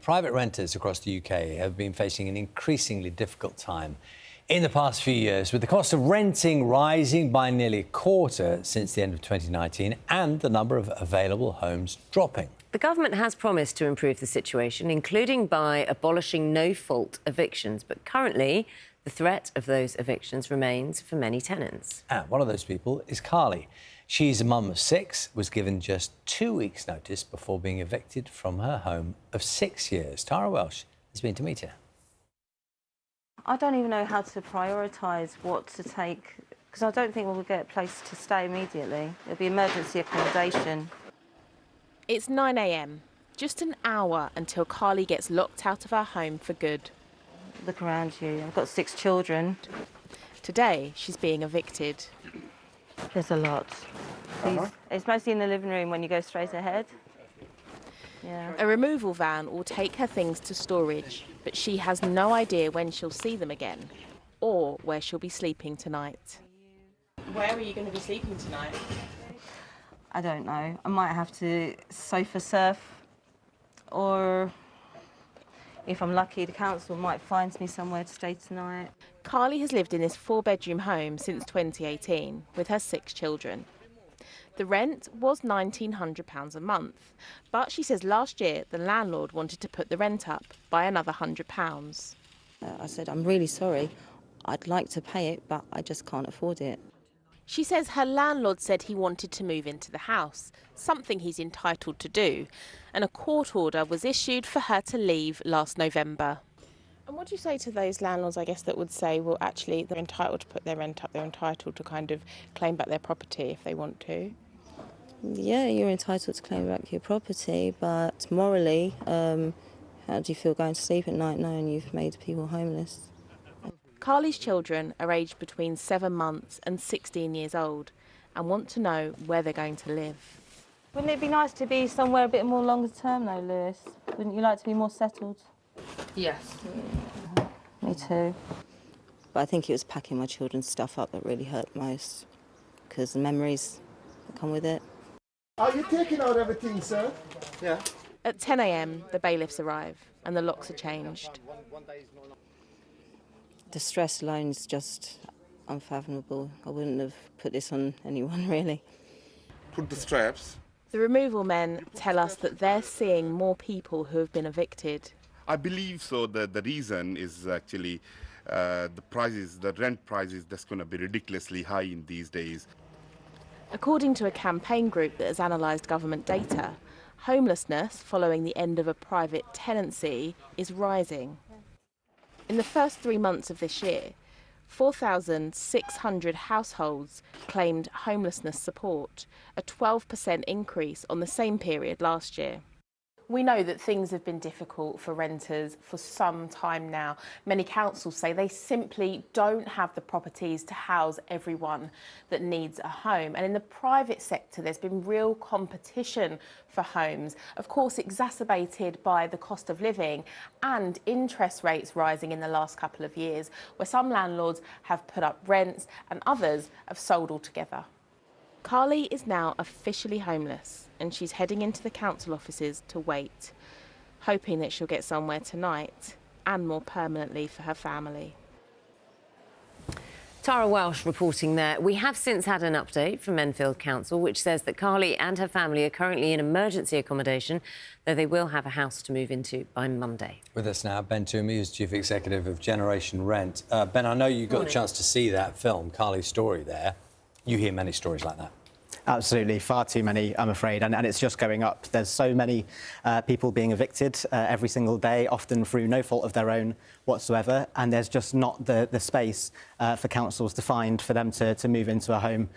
private renters across the UK have been facing an increasingly difficult time in the past few years, with the cost of renting rising by nearly a quarter since the end of 2019 and the number of available homes dropping. The government has promised to improve the situation, including by abolishing no-fault evictions. But currently, the threat of those evictions remains for many tenants. And one of those people is Carly. She's a mum of 6, was given just 2 weeks' notice before being evicted from her home of 6 years. Tara Welsh has been to meet her. I don't even know how to prioritise what to take, because I don't think we'll get a place to stay immediately. It'll be emergency accommodation. It's 9 a.m, just an hour until Carly gets locked out of her home for good. Look around you. I've got 6 children. Today, she's being evicted. There's a lot. It's mostly in the living room when you go straight ahead. Yeah. A removal van will take her things to storage, but she has no idea when she'll see them again or where she'll be sleeping tonight. Where are you going to be sleeping tonight? I don't know. I might have to sofa surf, or if I'm lucky, the council might find me somewhere to stay tonight. Carly has lived in this 4-bedroom home since 2018 with her 6 children. The rent was £1,900 a month, but she says last year the landlord wanted to put the rent up by another £100. I said, I'm really sorry. I'd like to pay it, but I just can't afford it. She says her landlord said he wanted to move into the house, something he's entitled to do, and a court order was issued for her to leave last November. And what do you say to those landlords, I guess, that would say, well, actually, they're entitled to put their rent up, they're entitled to kind of claim back their property if they want to? Yeah, you're entitled to claim back your property, but morally, how do you feel going to sleep at night knowing you've made people homeless? Carly's children are aged between 7 months and 16 years old and want to know where they're going to live. Wouldn't it be nice to be somewhere a bit more longer term though, Lewis? Wouldn't you like to be more settled? Yes. Me too. But I think it was packing my children's stuff up that really hurt most, because the memories that come with it. Are you taking out everything, sir? Yeah. At 10 a.m, the bailiffs arrive and the locks are changed. The stress alone is just unfathomable. I wouldn't have put this on anyone, really. Put the straps. The removal men tell us that they're seeing more people who have been evicted. I believe so. The reason is actually the rent prices, that's going to be ridiculously high in these days. According to a campaign group that has analysed government data, homelessness following the end of a private tenancy is rising. In the first 3 months of this year, 4,600 households claimed homelessness support, a 12% increase on the same period last year. We know that things have been difficult for renters for some time now. Many councils say they simply don't have the properties to house everyone that needs a home. And in the private sector, there's been real competition for homes, of course exacerbated by the cost of living and interest rates rising in the last couple of years, where some landlords have put up rents and others have sold altogether. Carly is now officially homeless and she's heading into the council offices to wait, hoping that she'll get somewhere tonight and more permanently for her family. Tara Welsh reporting there. We have since had an update from Enfield Council, which says that Carly and her family are currently in emergency accommodation, though they will have a house to move into by Monday. With us now, Ben Twomey, who's Chief Executive of Generation Rent. Ben, I know you got a chance to see that film, Carly's story there. You hear many stories like that. Absolutely, far too many, I'm afraid, and it's just going up. There's so many people being evicted every single day, often through no fault of their own whatsoever, and there's just not the space for councils to find for them to move into a home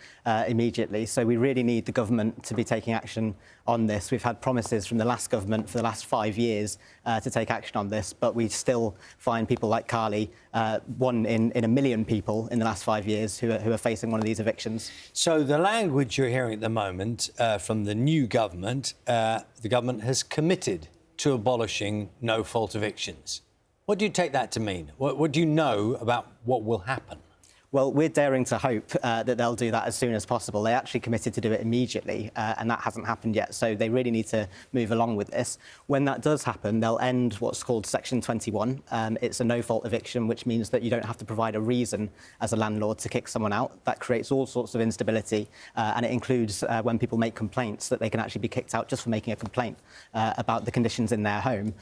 immediately. So we really need the government to be taking action on this. We've had promises from the last government for the last 5 years to take action on this, but we still find people like Carly, one in a million people in the last 5 years who are facing one of these evictions. So the language you're hearing at the moment from the new government, the government has committed to abolishing no-fault evictions. What do you take that to mean? What do you know about what will happen? Well, we're daring to hope that they'll do that as soon as possible. They actually committed to do it immediately, and that hasn't happened yet. So they really need to move along with this. When that does happen, they'll end what's called Section 21. It's a no-fault eviction, which means that you don't have to provide a reason as a landlord to kick someone out. That creates all sorts of instability, and it includes when people make complaints that they can actually be kicked out just for making a complaint about the conditions in their home.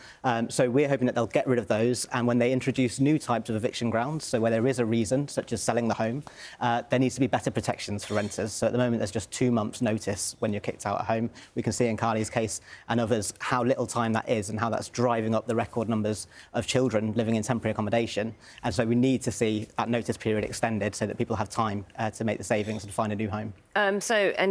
So we're hoping that they'll get rid of those, and when they introduce new types of eviction grounds, so where there is a reason, such as selling the home, there needs to be better protections for renters. So at the moment, there's just 2 months' notice when you're kicked out of home. We can see in Carly's case and others how little time that is and how that's driving up the record numbers of children living in temporary accommodation. And so we need to see that notice period extended so that people have time to make the savings and find a new home. And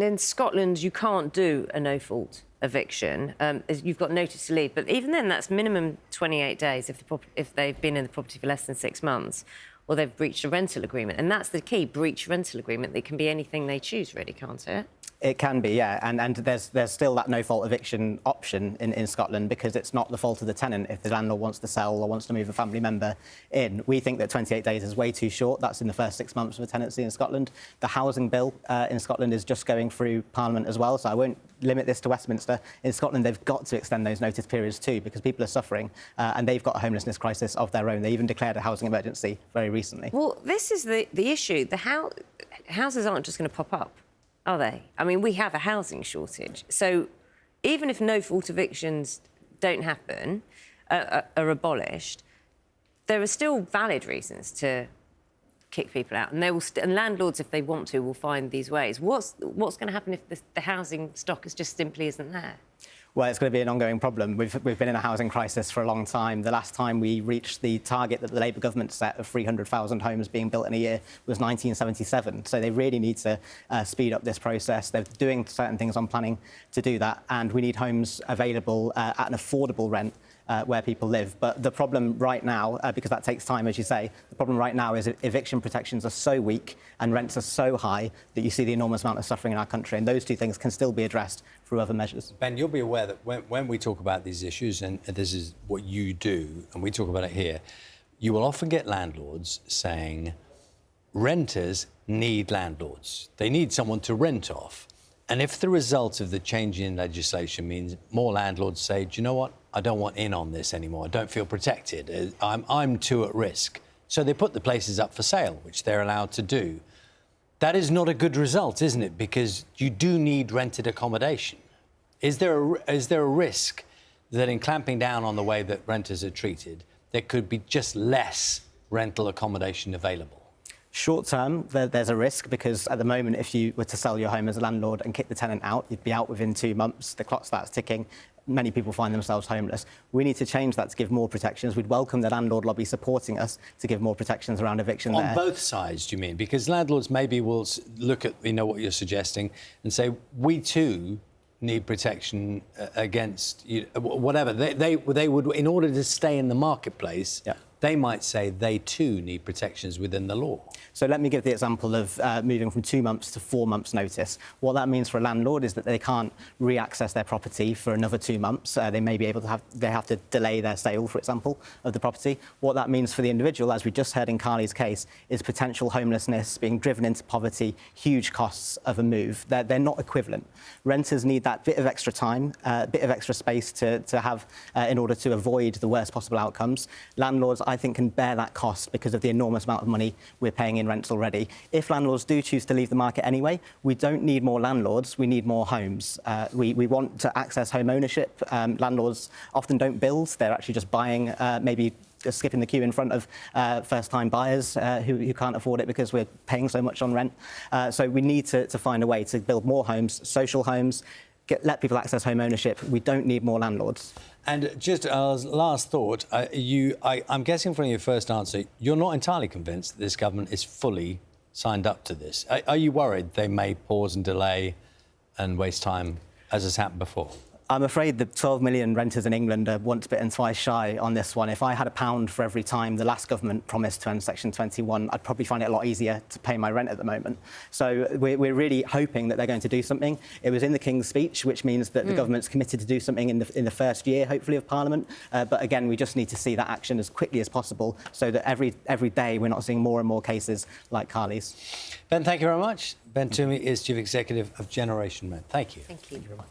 in Scotland, you can't do a no-fault eviction. You've got notice to leave, but even then, that's minimum 28 days if they've been in the property for less than 6 months, or they've breached a rental agreement. And that's the key, breach rental agreement. It can be anything they choose, really, can't it? It can be, yeah, and there's still that no-fault eviction option in Scotland because it's not the fault of the tenant if the landlord wants to sell or wants to move a family member in. We think that 28 days is way too short. That's in the first 6 months of a tenancy in Scotland. The housing bill in Scotland is just going through Parliament as well, so I won't limit this to Westminster. In Scotland, they've got to extend those notice periods too because people are suffering and they've got a homelessness crisis of their own. They even declared a housing emergency very recently. Well, this is the issue. Houses aren't just going to pop up, are they? I mean, we have a housing shortage. So even if no-fault evictions don't happen, are abolished, there are still valid reasons to kick people out, and and landlords, if they want to, will find these ways. What's going to happen if the housing stock is just simply isn't there? Well, it's going to be an ongoing problem. We've been in a housing crisis for a long time. The last time we reached the target that the Labour government set of 300,000 homes being built in a year was 1977. So they really need to speed up this process. They're doing certain things on planning to do that, and we need homes available at an affordable rent where people live. But the problem right now, because that takes time, as you say, the problem right now is eviction protections are so weak and rents are so high that you see the enormous amount of suffering in our country. And those two things can still be addressed through other measures. Ben, you'll be aware that when we talk about these issues, and this is what you do, and we talk about it here, you will often get landlords saying renters need landlords. They need someone to rent off. And if the result of the change in legislation means more landlords say, do you know what? I don't want in on this anymore. I don't feel protected. I'm too at risk. So they put the places up for sale, which they're allowed to do. That is not a good result, isn't it? Because you do need rented accommodation. Is there a risk that in clamping down on the way that renters are treated, there could be just less rental accommodation available? Short term, there's a risk because at the moment, if you were to sell your home as a landlord and kick the tenant out, you'd be out within 2 months. The clock starts ticking. Many people find themselves homeless. We need to change that to give more protections. We'd welcome the landlord lobby supporting us to give more protections around eviction On both sides, do you mean? Because landlords maybe will look at, what you're suggesting and say, we too need protection against whatever. They would, in order to stay in the marketplace, yeah, they might say they too need protections within the law. So let me give the example of moving from 2 months to 4 months notice. What that means for a landlord is that they can't re-access their property for another 2 months. They may be able to they have to delay their sale, for example, of the property. What that means for the individual, as we just heard in Carly's case, is potential homelessness, being driven into poverty, huge costs of a move. They're not equivalent. Renters need that bit of extra time, a bit of extra space to have in order to avoid the worst possible outcomes. Landlords, I think, can bear that cost because of the enormous amount of money we're paying in rents already. If landlords do choose to leave the market anyway, we don't need more landlords, we need more homes. We want to access home ownership. Landlords often don't build, they're actually just buying, maybe just skipping the queue in front of first-time buyers who can't afford it because we're paying so much on rent. So we need to find a way to build more homes, social homes, let people access home ownership. We don't need more landlords. And just as last thought, I'm guessing from your first answer, you're not entirely convinced that this government is fully signed up to this. Are you worried they may pause and delay and waste time, as has happened before? I'm afraid the 12 million renters in England are once bitten, twice shy on this one. If I had £1 for every time the last government promised to end Section 21, I'd probably find it a lot easier to pay my rent at the moment. So we're really hoping that they're going to do something. It was in the King's speech, which means that the government's committed to do something in the first year, hopefully, of Parliament. But again, we just need to see that action as quickly as possible so that every day we're not seeing more and more cases like Carly's. Ben, thank you very much. Ben Twomey is Chief Executive of Generation Men. Thank you. Thank you. Thank you very much.